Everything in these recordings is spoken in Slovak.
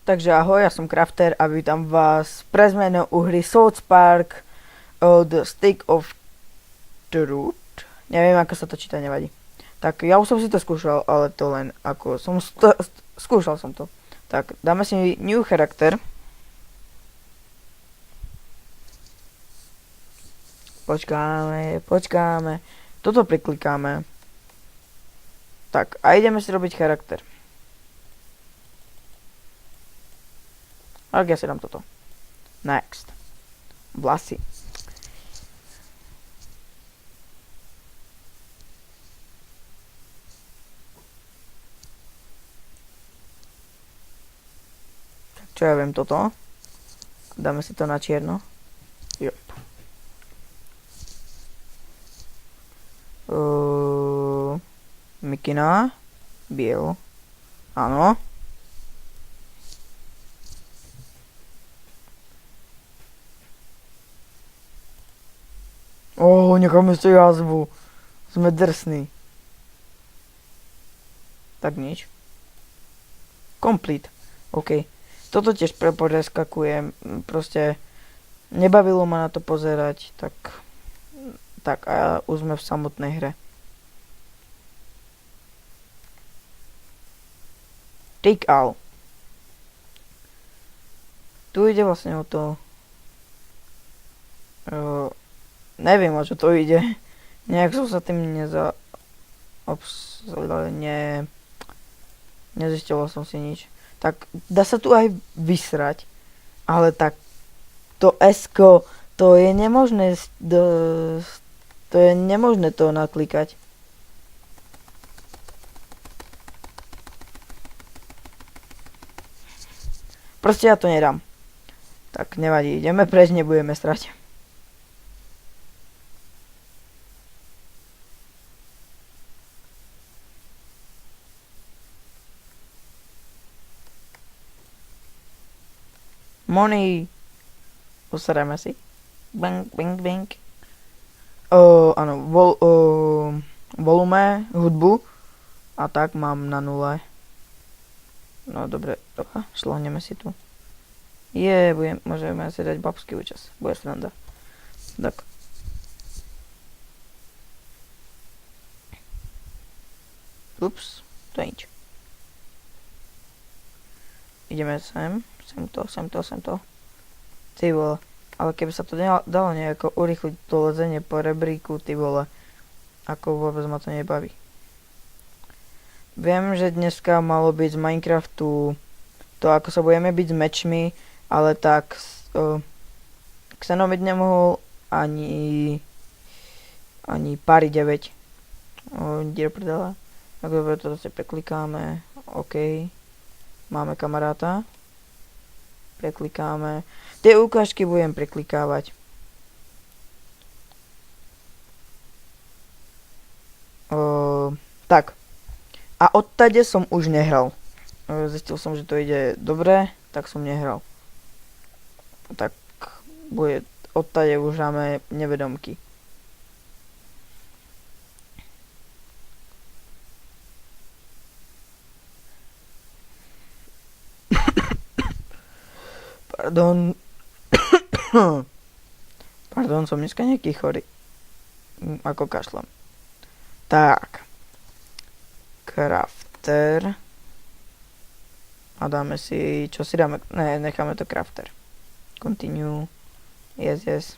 Takže ahoj, ja som Crafter a vítam vás pre zmenu u hry South Park The Stick of Truth. Neviem, ako sa to číta, nevadí. Tak ja už som si to skúšal, ale to len ako som skúšal som to. Tak, dáme si new charakter. Počkáme. Toto priklikáme. Tak, a ideme si robiť charakter. Tak ja si dám toto. Next. Vlasy. Tak čo ja viem toto. Dáme si to na čierno. Jop. Mikina. Biel. Áno. Necháme si jazvu. Sme drsní. Tak nič. Complete. OK. Toto tiež preskakujem. Proste nebavilo ma na to pozerať. Tak a už sme v samotnej hre. Take all. Tu ide vlastne o to... neviem, o čo to ide. Nejak som sa tým nezistilo som si nič. Tak dá sa tu aj vysrať. Ale tak to S-ko, to je nemožné to je nemožné to naklikať. Proste ja to nedám. Tak nevadí, ideme preč, nebudeme srať. Money. Postarajme si. Bang, bang, bang. Áno, volume, hudbu. A tak mám na 0. No dobre, šlohneme si tu. Môžeme si dať babský účas. Bude sranda. Tak. Ups, to je nič. Ideme sem to. Ty vole. Ale keby sa to dalo nejako urýchliť to lezenie po rebríku, ty vole. Ako vôbec ma to nebaví. Viem, že dneska malo byť z Minecraftu to, ako sa budeme byť s mečmi, ale tak Xenomid nemohol ani Pari 9. Dier prdela. Tak dobre, toto si preklikáme. OK. Máme kamaráta. Preklikáme. Tie ukážky budem preklikávať. Tak. A odtade som už nehral. Zistil som, že to ide dobre, tak som nehral. Tak bude odtade už dáme nevedomky. Pardon, som dneska nejaký chorý. Ako kašlem. Tak. Crafter. A dáme si... Čo si dáme? Ne, necháme to crafter. Continue. Yes.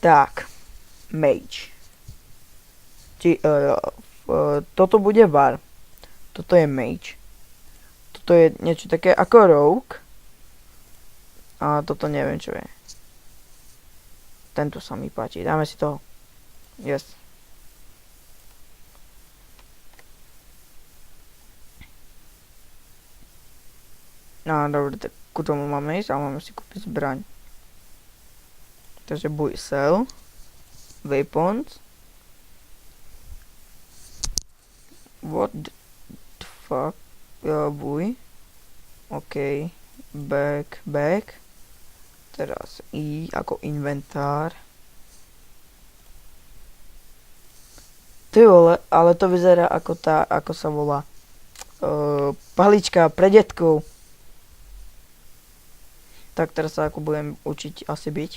Tak. Mage. Toto bude var. Toto je mage. Toto je niečo také ako rogue. A toto neviem čo je. Tento sa mi páči. Dáme si toho. Yes. No dobre, tak ku tomu máme ísť a máme si kúpiť zbraň. Takže buy sell. Weapons. What the fuck? Buy. OK. Back. Teraz I ako inventár. Ty vole, ale to vyzerá ako ako sa volá palička pre detkov. Tak teraz sa ako budem učiť asi byť.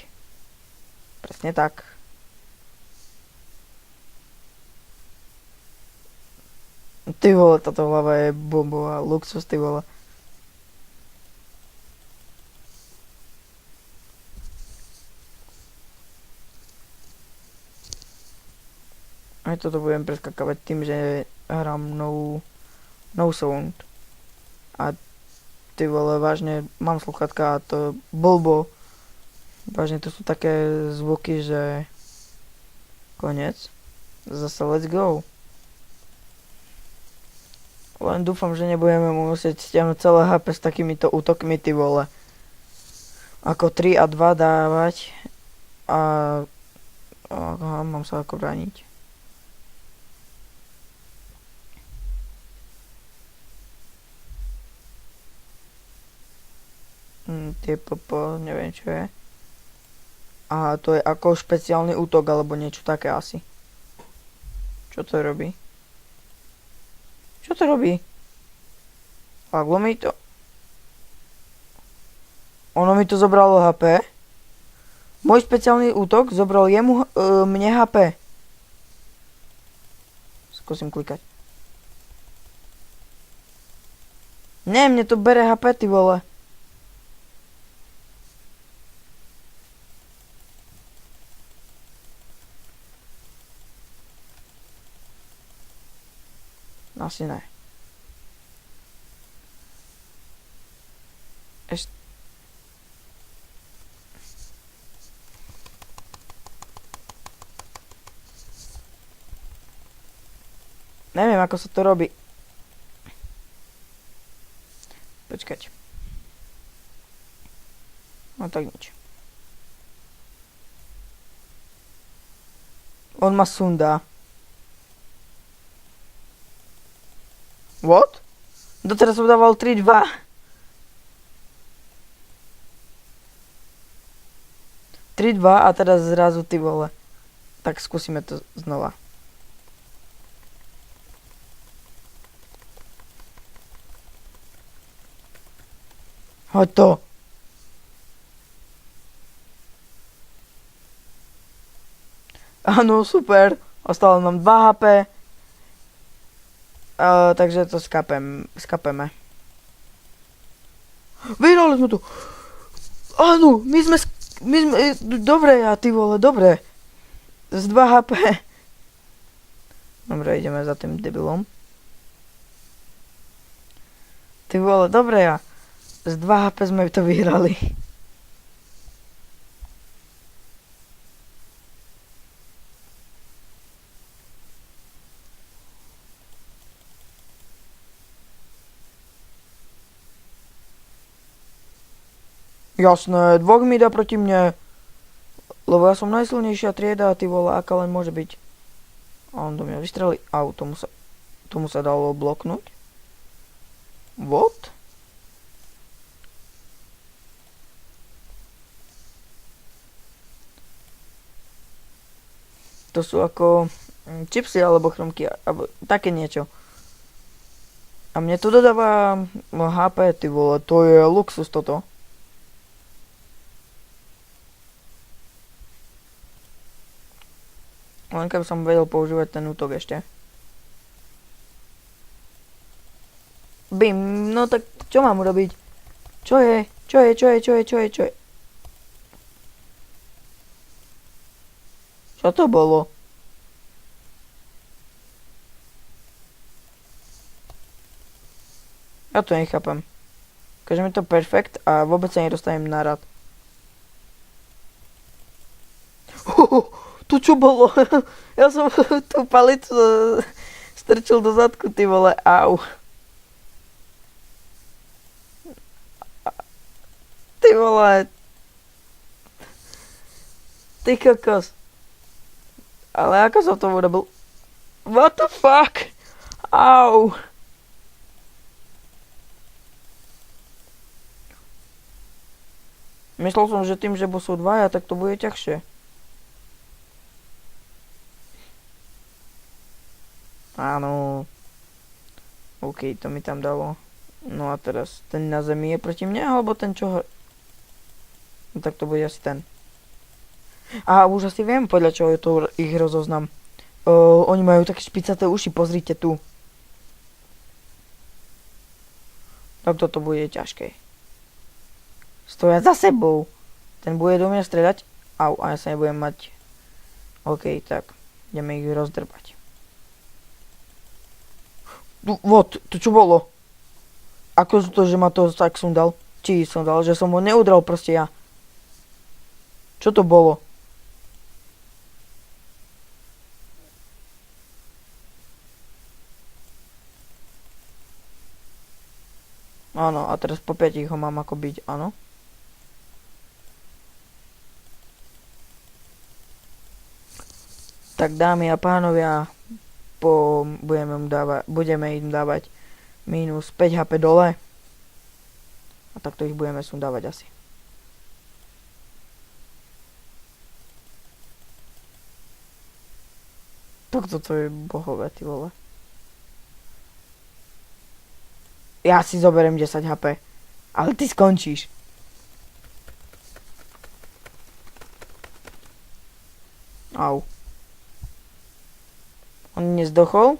Presne tak. Ty vole, táto hlava je bombová, luxus, ty vole. Aj toto budem preskakávať tým, že hrám no sound. A ty vole, vážne, mám sluchatka a to blbo. Vážne, to sú také zvuky, že koniec. Zase let's go. Len dúfam, že nebudeme musieť stiahnuť celé HP s takýmito útokmi, ty vole. Ako 3 a 2 dávať. A mám sa ako brániť. Neviem čo je. A to je ako špeciálny útok alebo niečo také asi. Čo to robí? Čo to robí? Laglo mi to. Ono mi to zobralo HP. Môj špeciálny útok zobral mne HP. Skúsim klikať. Nie, mne to bere HP, ty vole. Asi ne. Neviem, ako sa to robí. Počkať. No tak nič. On ma sundá. What? Doteraz som dával 3-2. A teraz zrazu ty vole. Tak skúsime to znova. Hoď to. Áno, super. Ostalo nám 2 HP. Takže to skapeme. Vyhrali sme tu. Áno, my sme, dobre, ja ty vole, dobre. Z 2 HP. Dobre, ideme za tým debilom. Ty vole, dobre, ja. Z 2 HP sme to vyhrali. Jasné, 2 mi dá proti mne. Lebo ja som najsilnejšia trieda a ty vole, aká len môže byť. A on do mňa vystrelí. Au, tomu sa dalo bloknúť. What? To sú ako čipsy alebo chromky, alebo také niečo. A mne to dodáva HP, ty vole, to je luxus toto. Len keby som vedel používať ten útok ešte. Bim, no tak čo mám urobiť? Čo je? Čo je? Čo to bolo? Ja to nechápem. Každé mi to perfekt a vôbec sa nedostanem na rad. Tu čo bolo? Ja som tú palicu strčil do zadku, ty vole, au. Ty vole. Ty kokos. Ale ako som to urobil? What the fuck? Au. Myslel som, že tým, že sú dvaja, tak to bude ťažšie. Áno. OK, to mi tam dalo. No a teraz ten na zemi je proti mne, alebo ten čo... No tak to bude asi ten. A už asi viem, podľa čoho je to ich rozoznam. Oni majú také špicaté uši, pozrite tu. Tak toto bude ťažké. Stoja za sebou. Ten bude do mňa strieľať. Au, a ja sa nebudem mať. OK, tak. Ideme ich rozdrbať. To čo bolo? Ako to, že ma to tak sundal? Či sundal, že som ho neudral proste ja. Čo to bolo? Áno, a teraz po 5 ho mám ako byť, áno. Tak dámy a pánovia, budeme im dávať minus 5 HP dole. A takto ich budeme sundávať asi. Tak toto je bohové, ty vole. Ja si zoberiem 10 HP. Ale ty skončíš. Au. On nezdochol?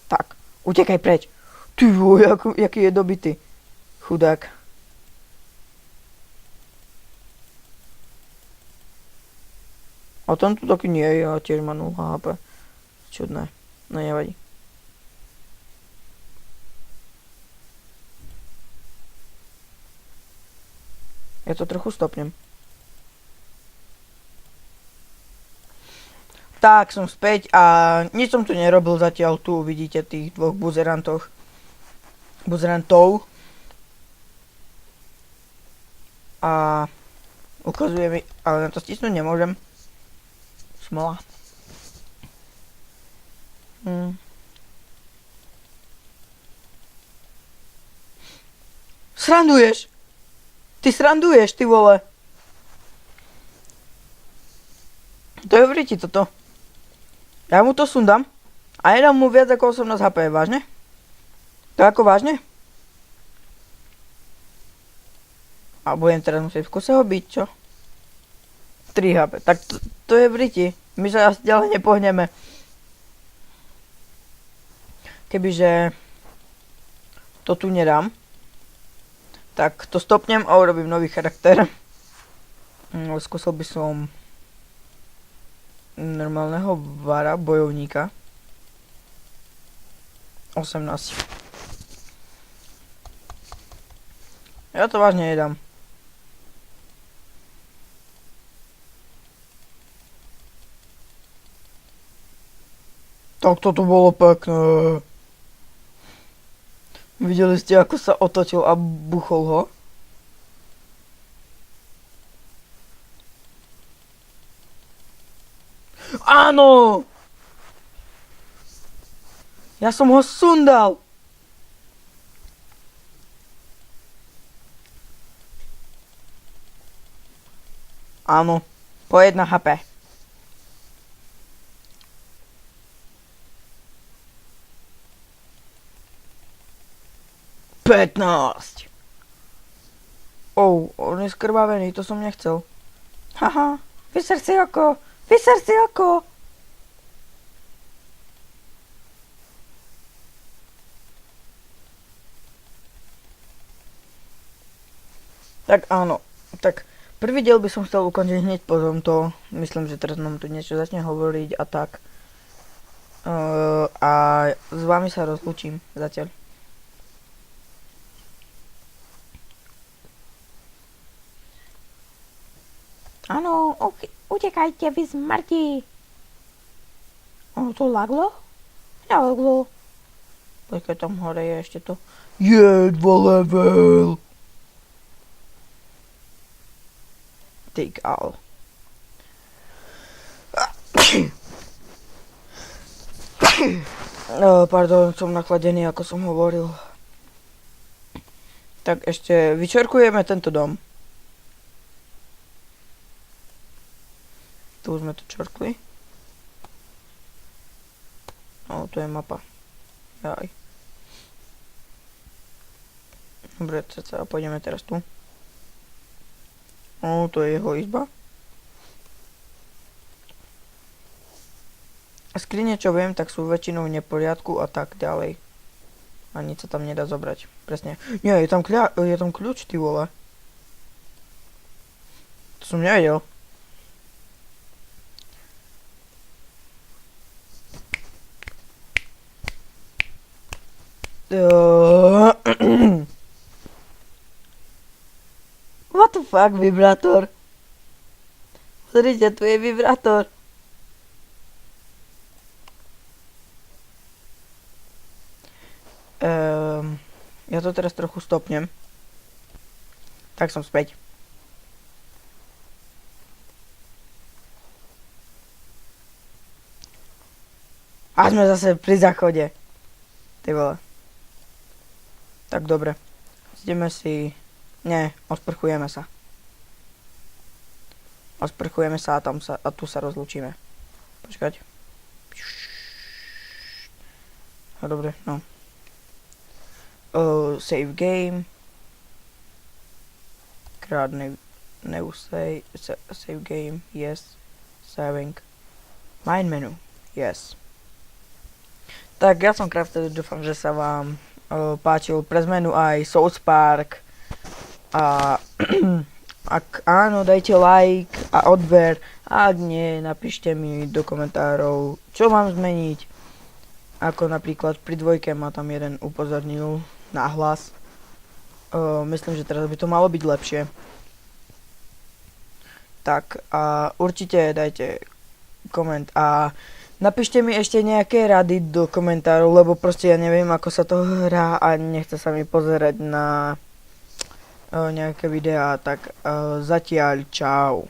Tak, utekaj preč. Ty vole, jaký je dobitý. Chudák. A ten tu taký nie je, a tiež má 0 HP. Čudné. No nevadí. Ja to trochu stopnem. Tak, som späť a nič som tu nerobil zatiaľ. Tu vidíte tých dvoch buzerantov. A ukazuje mi, ale na to stisnúť nemôžem. Smola. Sranduješ! Ty sranduješ, ty vole! To je vriti toto. Ja mu to sundam a nedám mu viac ako 18 HP, vážne? To ako vážne? A budem teraz musieť v kuse ho byť, čo? 3 HP, tak to je vriti. My sa asi ďalej nepohneme. Kebyže to tu nedám, tak to stopnem a urobím nový charakter. Skúsil by som normálneho vara, bojovníka. 18. Ja to vážne nedám. Tak toto bolo pekné. Videli ste, ako sa otočil a buchol ho? Áno! Ja som ho sundal! Áno, po 1 HP. Pätnásť. On je skrvavený, to som nechcel. Haha, vyser si oko! Vyser si oko! Tak áno, tak prvý diel by som chcel ukončiť hneď po tomto. Myslím, že teraz nám tu niečo začne hovoriť a tak. A s vami sa rozlúčim zatiaľ. Áno, utekajte vy smrti. Ono to laglo? Nelaglo. Počkaj, tam hore je ešte to. Je 2 level. Ty kálo. Pardon, som nachladený, ako som hovoril. Tak ešte vyčerkujeme tento dom. Tu sme to čorkli. No, tu je mapa. Jaj. Dobre, ceca, pôjdeme teraz tu. No, to je jeho izba. Skrine, čo viem, tak sú väčšinou v neporiadku a tak ďalej. A nič sa tam nedá zobrať. Presne. Nie, je tam kľúč, ty vole. To som nevedel. What the fuck, vibrátor? Pozrite, tu je vibrátor. Ja to teraz trochu stopnem. Tak som späť. A sme zase pri záchode. Ty vole. Tak dobre. Ideme si... Nie, osprchujeme sa. Osprchujeme sa a tu sa rozlúčime. Počkať. No dobre, no. Save game. Krát new save game, yes. Saving. Main menu, yes. Tak ja som Crafter, dúfam, že sa vám páčil pre zmenu aj South Park. A ak áno, dajte like a odber. A ak nie, napíšte mi do komentárov, čo mám zmeniť. Ako napríklad pri dvojke ma tam jeden upozornil nahlas. Myslím, že teraz by to malo byť lepšie. Tak a určite dajte koment a napíšte mi ešte nejaké rady do komentárov, lebo proste ja neviem, ako sa to hrá a nechce sa mi pozerať na nejaké videá, tak zatiaľ čau.